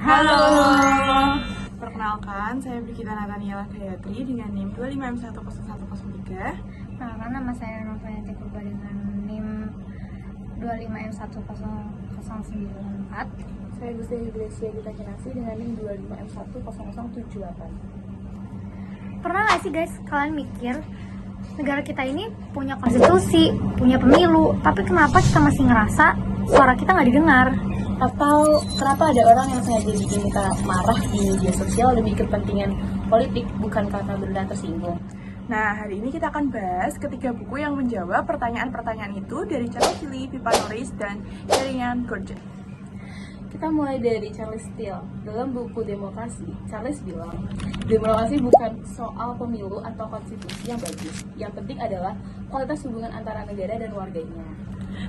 Halo. Perkenalkan, saya Brigita Nataniela Gayatri dengan NIM 25M10103. Perkenalkan, nama saya Novena Purba dengan NIM 25M10094. Saya Gusti Iglesia Gita Kinasi dengan NIM 25M10078. Pernah nggak sih guys kalian mikir negara kita ini punya konstitusi, punya pemilu, tapi kenapa kita masih ngerasa suara kita nggak didengar? Atau kenapa ada orang yang sengaja bikin kita marah di media sosial demi kepentingan politik, bukan karena benar tersinggung? Nah, hari ini kita akan bahas ketiga buku yang menjawab pertanyaan-pertanyaan itu dari Charles Tilly, Pippa Norris, dan Kieran Gurdjieff. Kita mulai dari Charles Tilly. Dalam buku Demokrasi, Charles bilang, demokrasi bukan soal pemilu atau konstitusi yang bagus. Yang penting adalah kualitas hubungan antara negara dan warganya.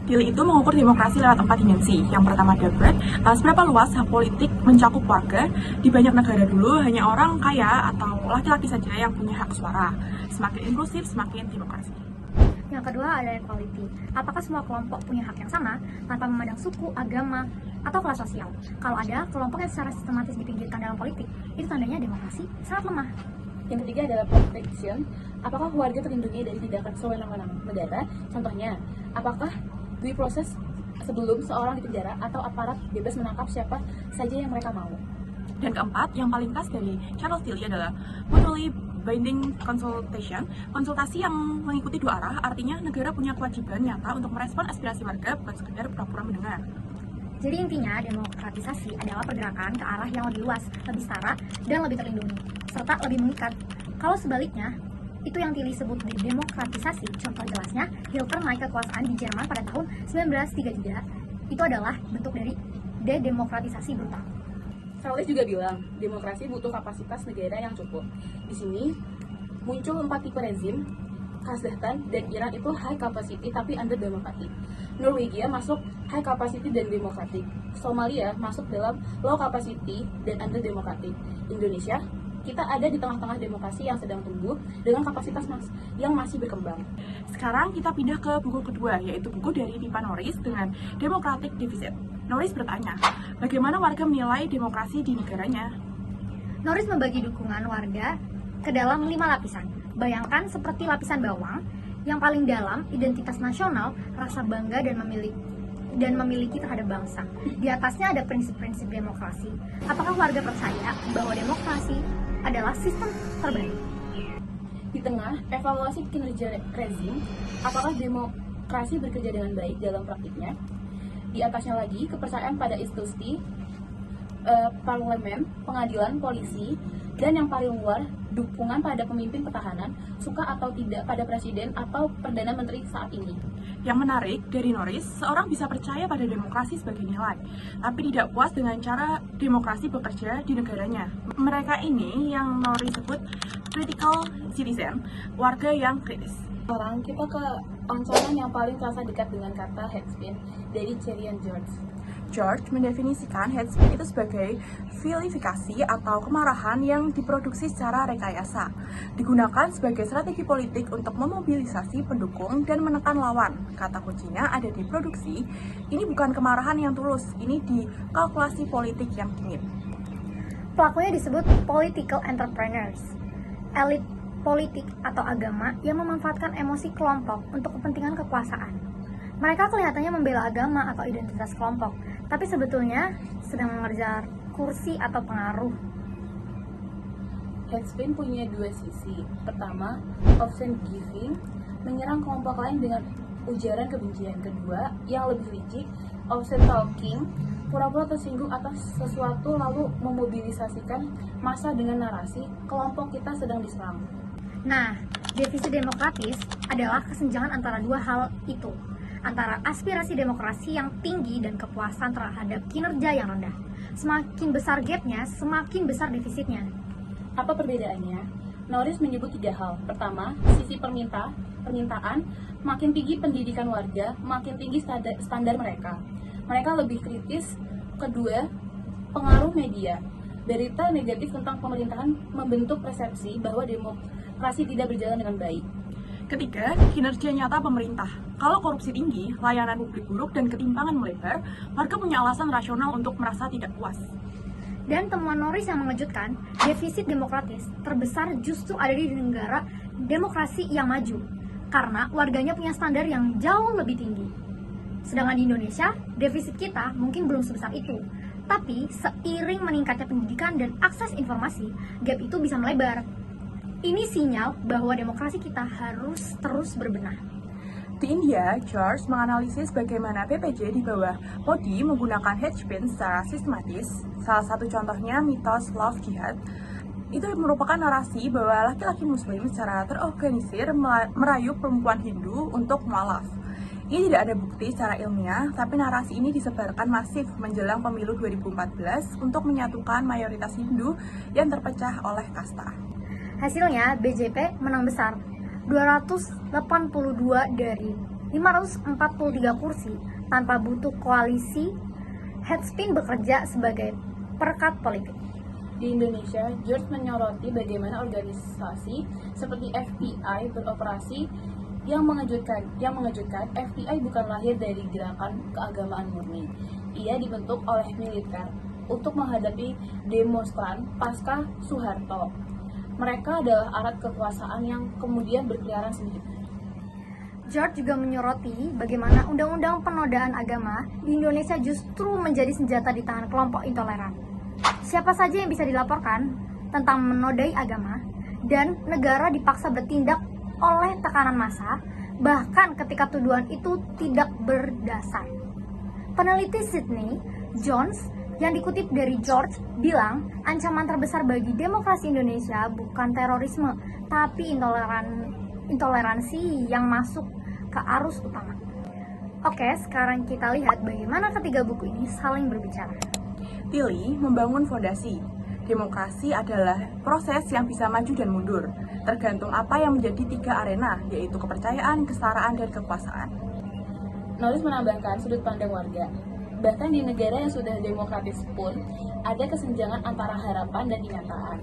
Tilly itu mengukur demokrasi lewat 4 dimensi. Yang pertama dapat seberapa luas hak politik mencakup warga. Di banyak negara dulu hanya orang kaya atau laki-laki saja yang punya hak suara. Semakin inklusif, semakin demokrasi. Yang kedua ada equality. Apakah semua kelompok punya hak yang sama tanpa memandang suku, agama, atau kelas sosial? Kalau ada kelompok yang secara sistematis dipinggirkan dalam politik, itu tandanya demokrasi sangat lemah. Yang ketiga adalah protection. Apakah warga terlindungi dari tindakan sewenang-wenang negara? Contohnya, apakah due proses sebelum seorang dipenjara atau aparat bebas menangkap siapa saja yang mereka mau? Dan keempat, yang paling khas dari Charles Tilly adalah mutually binding consultation, konsultasi yang mengikuti dua arah, artinya negara punya kewajiban nyata untuk merespon aspirasi warga, bukan sekedar pura-pura mendengar. Jadi intinya demokratisasi adalah pergerakan ke arah yang lebih luas, lebih setara, dan lebih terlindungi, serta lebih mengikat. Kalau sebaliknya, itu yang Tilly sebut demokratisasi. Contoh jelasnya, Hitler naik kekuasaan di Jerman pada tahun 1933. Itu adalah bentuk dari dedemokratisasi brutal. Charles juga bilang, demokrasi butuh kapasitas negara yang cukup. Di sini muncul 4 tipe rezim. Kazakhstan dan Iran itu high capacity tapi under democratic. Norwegia masuk high capacity dan democratic. Somalia masuk dalam low capacity dan under democratic. Indonesia, kita ada di tengah-tengah demokrasi yang sedang tumbuh dengan kapasitas yang masih berkembang. Sekarang kita pindah ke buku kedua, yaitu buku dari Pippa Norris dengan Democratic Deficit. Norris bertanya, bagaimana warga menilai demokrasi di negaranya? Norris membagi dukungan warga ke dalam 5 lapisan. Bayangkan seperti lapisan bawang, yang paling dalam identitas nasional, rasa bangga dan memiliki terhadap bangsa. Di atasnya ada prinsip-prinsip demokrasi. Apakah warga percaya bahwa demokrasi adalah sistem terbaik? Di tengah, evaluasi kinerja rezim, apakah demokrasi bekerja dengan baik dalam praktiknya? Di atasnya lagi, kepercayaan pada institusi, parlemen, pengadilan, polisi, dan yang paling luar, dukungan pada pemimpin pertahanan, suka atau tidak pada presiden atau perdana menteri saat ini. Yang menarik dari Norris, seorang bisa percaya pada demokrasi sebagai nilai, tapi tidak puas dengan cara demokrasi bekerja di negaranya. Mereka ini yang Norris sebut critical citizen, warga yang kritis. Sekarang kita ke ancaman yang paling terasa dekat dengan kata head spin dari Kieran Gurdjieff. George mendefinisikan head spin itu sebagai vilifikasi atau kemarahan yang diproduksi secara rekayasa, digunakan sebagai strategi politik untuk memobilisasi pendukung dan menekan lawan. Kata kuncinya ada di produksi. Ini bukan kemarahan yang tulus, ini di kalkulasi politik yang dingin. Pelakunya disebut political entrepreneurs, elit politik atau agama yang memanfaatkan emosi kelompok untuk kepentingan kekuasaan. Mereka kelihatannya membela agama atau identitas kelompok, tapi sebetulnya sedang mengejar kursi atau pengaruh. Headspin punya dua sisi. Pertama, option giving, menyerang kelompok lain dengan ujaran kebencian. Kedua, yang lebih licik, option talking, pura-pura tersinggung atas sesuatu lalu memobilisasikan massa dengan narasi kelompok kita sedang diserang. Nah, defisit demokratis adalah kesenjangan antara dua hal itu, antara aspirasi demokrasi yang tinggi dan kepuasan terhadap kinerja yang rendah. Semakin besar gapnya, semakin besar defisitnya. Apa perbedaannya? Norris menyebut 3 hal. Pertama, sisi permintaan, makin tinggi pendidikan warga, makin tinggi standar mereka. Mereka lebih kritis. Kedua, pengaruh media. Berita negatif tentang pemerintahan membentuk persepsi bahwa demokrasi tidak berjalan dengan baik. Ketiga, kinerja nyata pemerintah. Kalau korupsi tinggi, layanan publik buruk, dan ketimpangan melebar, warga punya alasan rasional untuk merasa tidak puas. Dan temuan Norris yang mengejutkan, defisit demokratis terbesar justru ada di negara demokrasi yang maju, karena warganya punya standar yang jauh lebih tinggi. Sedangkan di Indonesia, defisit kita mungkin belum sebesar itu. Tapi seiring meningkatnya pendidikan dan akses informasi, gap itu bisa melebar. Ini sinyal bahwa demokrasi kita harus terus berbenah. Di India, George menganalisis bagaimana PPJ di bawah Modi menggunakan hate speech secara sistematis. Salah satu contohnya mitos love jihad. Itu merupakan narasi bahwa laki-laki muslim secara terorganisir merayu perempuan Hindu untuk mualaf. Ini tidak ada bukti secara ilmiah, tapi narasi ini disebarkan masif menjelang pemilu 2014 untuk menyatukan mayoritas Hindu yang terpecah oleh kasta. Hasilnya, BJP menang besar, 282 dari 543 kursi tanpa butuh koalisi. Headspin bekerja sebagai perekat politik. Di Indonesia, George menyoroti bagaimana organisasi seperti FPI beroperasi. Yang mengejutkan, FPI bukan lahir dari gerakan keagamaan murni. Ia dibentuk oleh militer untuk menghadapi demonstran pasca Soeharto. Mereka adalah alat kekuasaan yang kemudian berkeliaran sendiri. George juga menyoroti bagaimana undang-undang penodaan agama di Indonesia justru menjadi senjata di tangan kelompok intoleran. Siapa saja yang bisa dilaporkan tentang menodai agama, dan negara dipaksa bertindak oleh tekanan massa, bahkan ketika tuduhan itu tidak berdasar. Peneliti Sydney Jones yang dikutip dari George bilang, ancaman terbesar bagi demokrasi Indonesia bukan terorisme, tapi intoleransi yang masuk ke arus utama. Oke, sekarang kita lihat bagaimana ketiga buku ini saling berbicara. Tilly membangun fondasi. Demokrasi adalah proses yang bisa maju dan mundur, tergantung apa yang menjadi tiga arena, yaitu kepercayaan, kesetaraan, dan kekuasaan. Norris menambahkan sudut pandang warga. Bahkan di negara yang sudah demokratis pun, ada kesenjangan antara harapan dan kenyataan.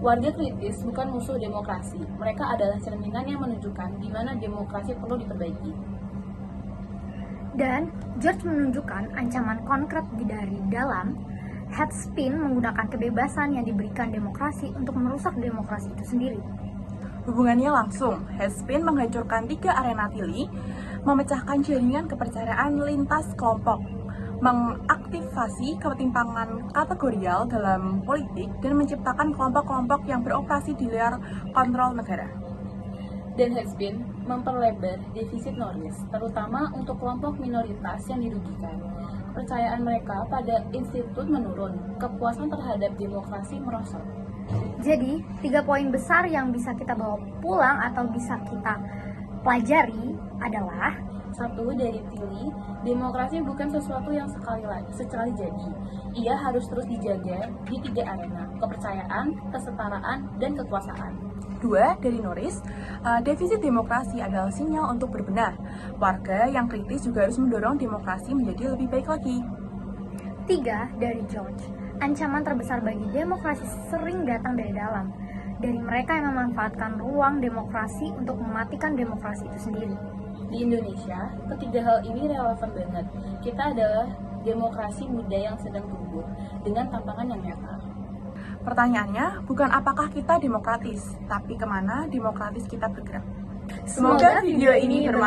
Warga kritis bukan musuh demokrasi, mereka adalah cerminan yang menunjukkan di mana demokrasi perlu diperbaiki. Dan George menunjukkan ancaman konkret dari dalam. Headspin menggunakan kebebasan yang diberikan demokrasi untuk merusak demokrasi itu sendiri. Hubungannya langsung, Headspin menghancurkan tiga arena Tilly, memecahkan jaringan kepercayaan lintas kelompok, mengaktifasi ketimpangan kategorial dalam politik, dan menciptakan kelompok-kelompok yang beroperasi di luar kontrol negara. Dan Headspin memperlebar defisit Norris, terutama untuk kelompok minoritas yang dirugikan. Kepercayaan mereka pada institut menurun, kepuasan terhadap demokrasi merosot. Jadi, 3 poin besar yang bisa kita bawa pulang atau bisa kita pelajari adalah: 1. Dari Tilly, demokrasi bukan sesuatu yang sekali jadi. Ia harus terus dijaga di 3 arena, kepercayaan, kesetaraan, dan kekuasaan. 2. Dari Norris, defisit demokrasi adalah sinyal untuk berbenah. Warga yang kritis juga harus mendorong demokrasi menjadi lebih baik lagi. 3. Dari George, ancaman terbesar bagi demokrasi sering datang dari dalam, dari mereka yang memanfaatkan ruang demokrasi untuk mematikan demokrasi itu sendiri. Di Indonesia, ketiga hal ini relevan banget. Kita adalah demokrasi muda yang sedang tumbuh dengan tantangan yang nyata. Pertanyaannya, bukan apakah kita demokratis, tapi kemana demokratis kita bergerak. Semoga video ini bermanfaat.